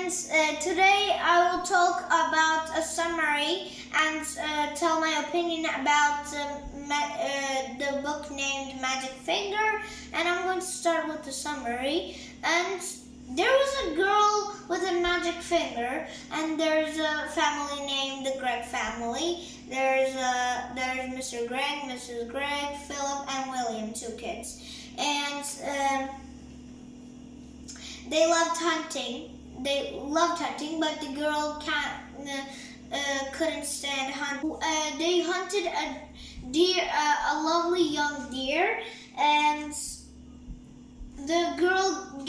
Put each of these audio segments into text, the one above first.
friends. Today I will talk about a summary and tell my opinion about the book named Magic Finger. And I'm going to start with the summary. And there was a girl with a magic finger, and there's a family named the Greg family. There's Mr. Greg, Mrs. Greg, Philip, and William, 2 kids. And they loved hunting. But the girl couldn't stand hunting. They hunted a deer, a lovely young deer, and the girl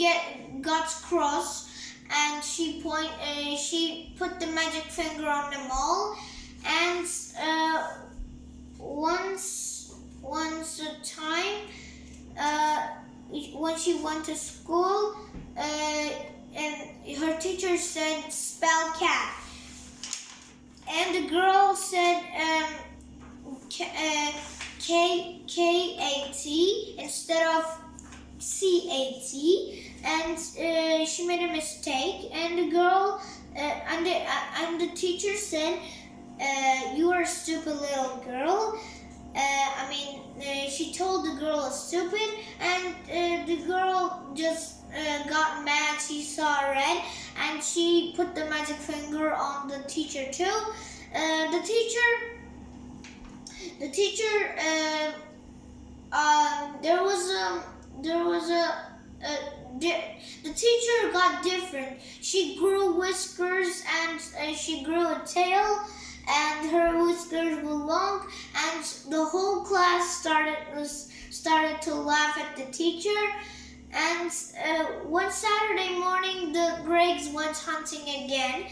got cross, and she put the magic finger on them all. And once a time, when she went to school, and her teacher said spell cat, and the girl said K-A-T instead of C-A-T, and she made a mistake, and the girl and the teacher said, you are a stupid little girl. She told the girl is stupid, and the girl just got mad. She saw red, and she put the magic finger on the teacher too. The teacher got different. She grew whiskers, and she grew a tail, and her whiskers were long, and the whole class started to laugh at the teacher. And one Saturday morning, the Gregs went hunting again,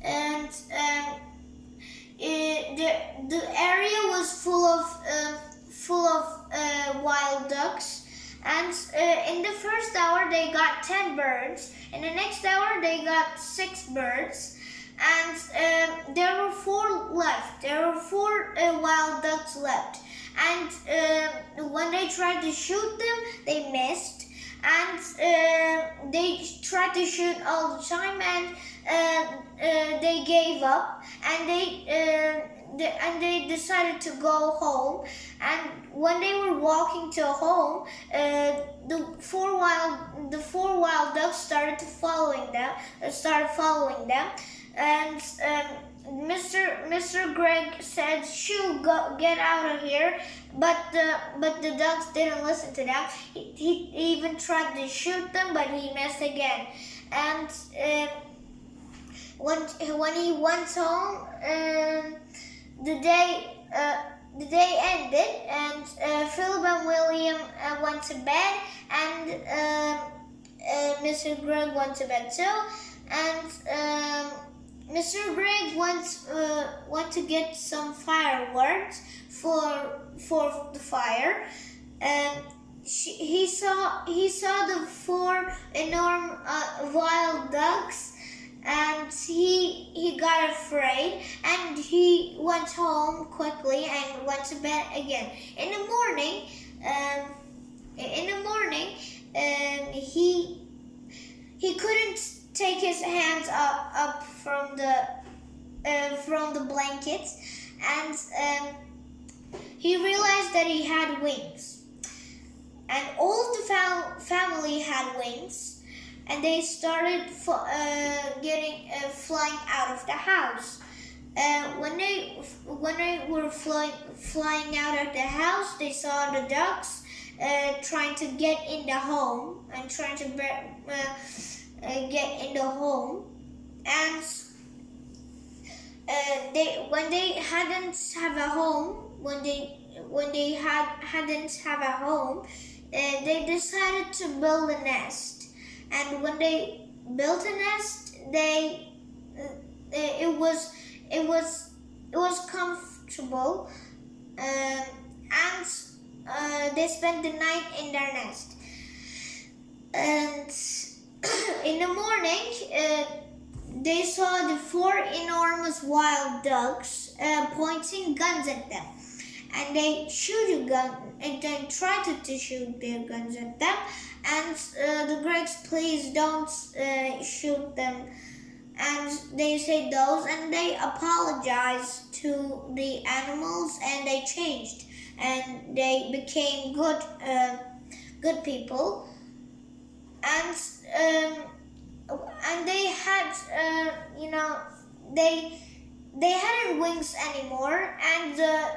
and the area was full of wild ducks. And in the first hour, they got 10 birds. In the next hour, they got 6 birds. And there were 4 left. There were 4 wild ducks left. And when they tried to shoot them, they missed. And they tried to shoot all the time, and they gave up. And they decided to go home. And when they were walking to home, the four wild ducks started following them. And Mr. Greg said, "Shoo, get out of here!" But the ducks didn't listen to that. He even tried to shoot them, but he missed again. And when he went home, the day ended, and Philip and William went to bed, and Mr. Greg went to bed too. And Mr. Greg went to get some fireworks for the fire, and he saw the 4 enormous wild ducks, and he got afraid, and he went home quickly and went to bed again. In the morning, he couldn't take his hands up from the blankets, and he realized that he had wings, and all of the family had wings, and they started flying out of the house. When they were flying out of the house, they saw the ducks trying to get in the home, and trying to get in the home. And when they hadn't have a home, they decided to build a nest. And when they built a nest, it was comfortable, and they spent the night in their nest. And in the morning, they saw the 4 enormous wild ducks pointing guns at them, and they shoot a gun, and they tried to shoot their guns at them. And the Gregs, please don't shoot them and they say those, and they apologized to the animals, and they changed, and they became good people, and they had they hadn't wings anymore, and the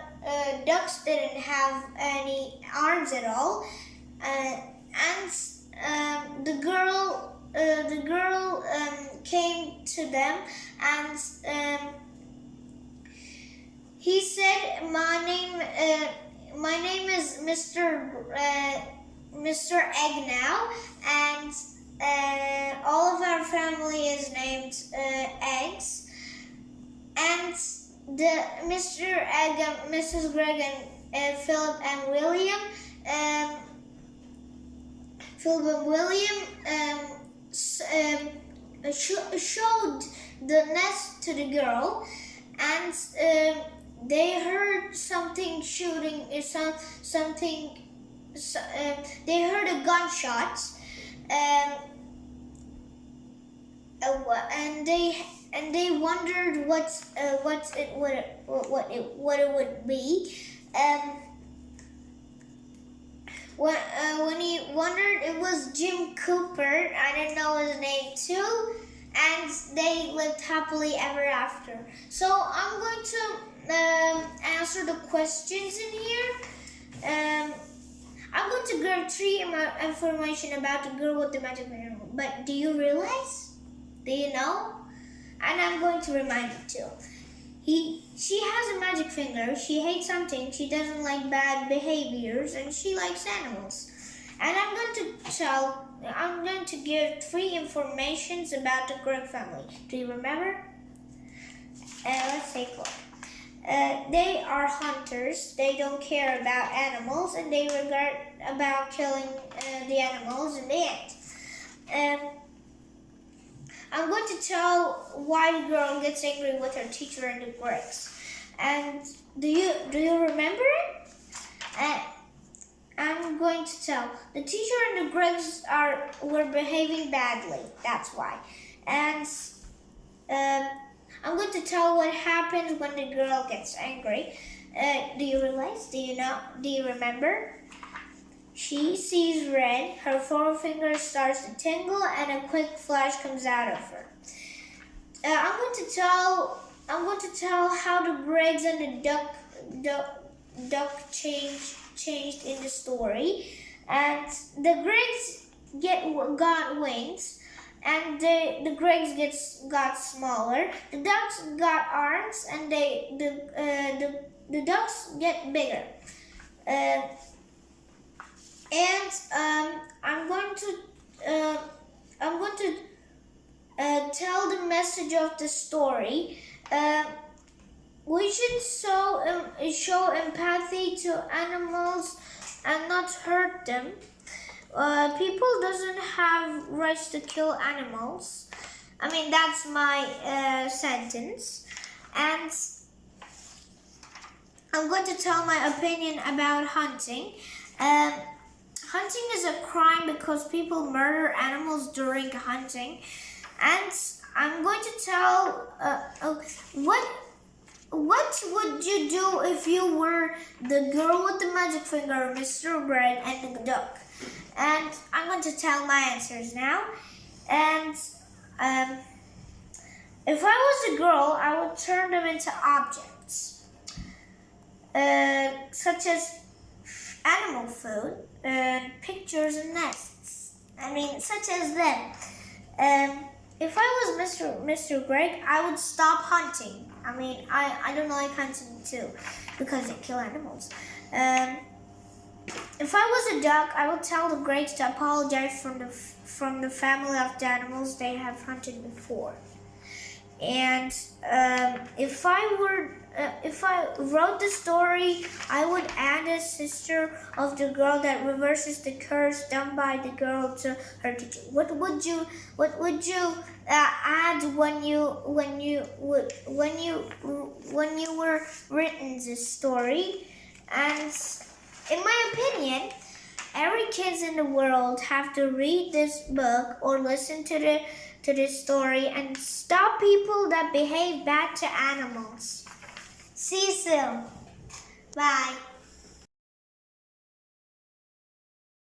ducks didn't have any arms at all, and the girl came to them, and he said, my name is Mr. Egg now, and all of our family is named Eggs. And the Mr. Egg, Mrs. Greg, and Philip and William, showed the nest to the girl, and they heard something shooting. They heard a gunshot, and they wondered what it would be. When he wondered, it was Jim Cooper. I didn't know his name too, and they lived happily ever after. So I'm going to answer the questions in here. I'm going to give 3 information about the girl with the magic finger. But do you realize? Do you know? And I'm going to remind you too. She has a magic finger. She hates hunting. She doesn't like bad behaviors, and she likes animals. And I'm going to give 3 informations about the Greg family. Do you remember? Let's take a look. They are hunters. They don't care about animals, and they regard about killing the animals in the end. I'm going to tell why the girl gets angry with her teacher and the Gregs. And do you remember it? I'm going to tell the teacher and the Gregs were behaving badly. That's why. And I'm going to tell what happens when the girl gets angry. Do you realize? Do you know? Do you remember? She sees red, her forefinger starts to tingle, and a quick flash comes out of her. I'm going to tell how the Gregs and the duck changed in the story. And the Gregs got wings, and the Gregs got smaller. The ducks got arms, and the ducks get bigger. I'm going to tell the message of the story. We should show empathy to animals and not hurt them. People doesn't have rights to kill animals. I mean, that's my sentence. And I'm going to tell my opinion about hunting. Hunting is a crime because people murder animals during hunting. And I'm going to tell what would you do if you were the girl with the magic finger, Mr. Greg, and the duck? And I'm going to tell my answers now. And if I was a girl, I would turn them into objects, such as animal food, pictures, and nests. I mean, such as them. If I was Mr. Greg, I would stop hunting. I mean, I don't like hunting too, because they kill animals. If I was a duck, I would tell the Gregs to apologize from the family of the animals they have hunted before. And if I wrote the story, I would add a sister of the girl that reverses the curse done by the girl to her teacher. What would you add when you were written this story? And in my opinion, Every kids in the world have to read this book or listen to this story and stop people that behave bad to animals. See you soon. Bye.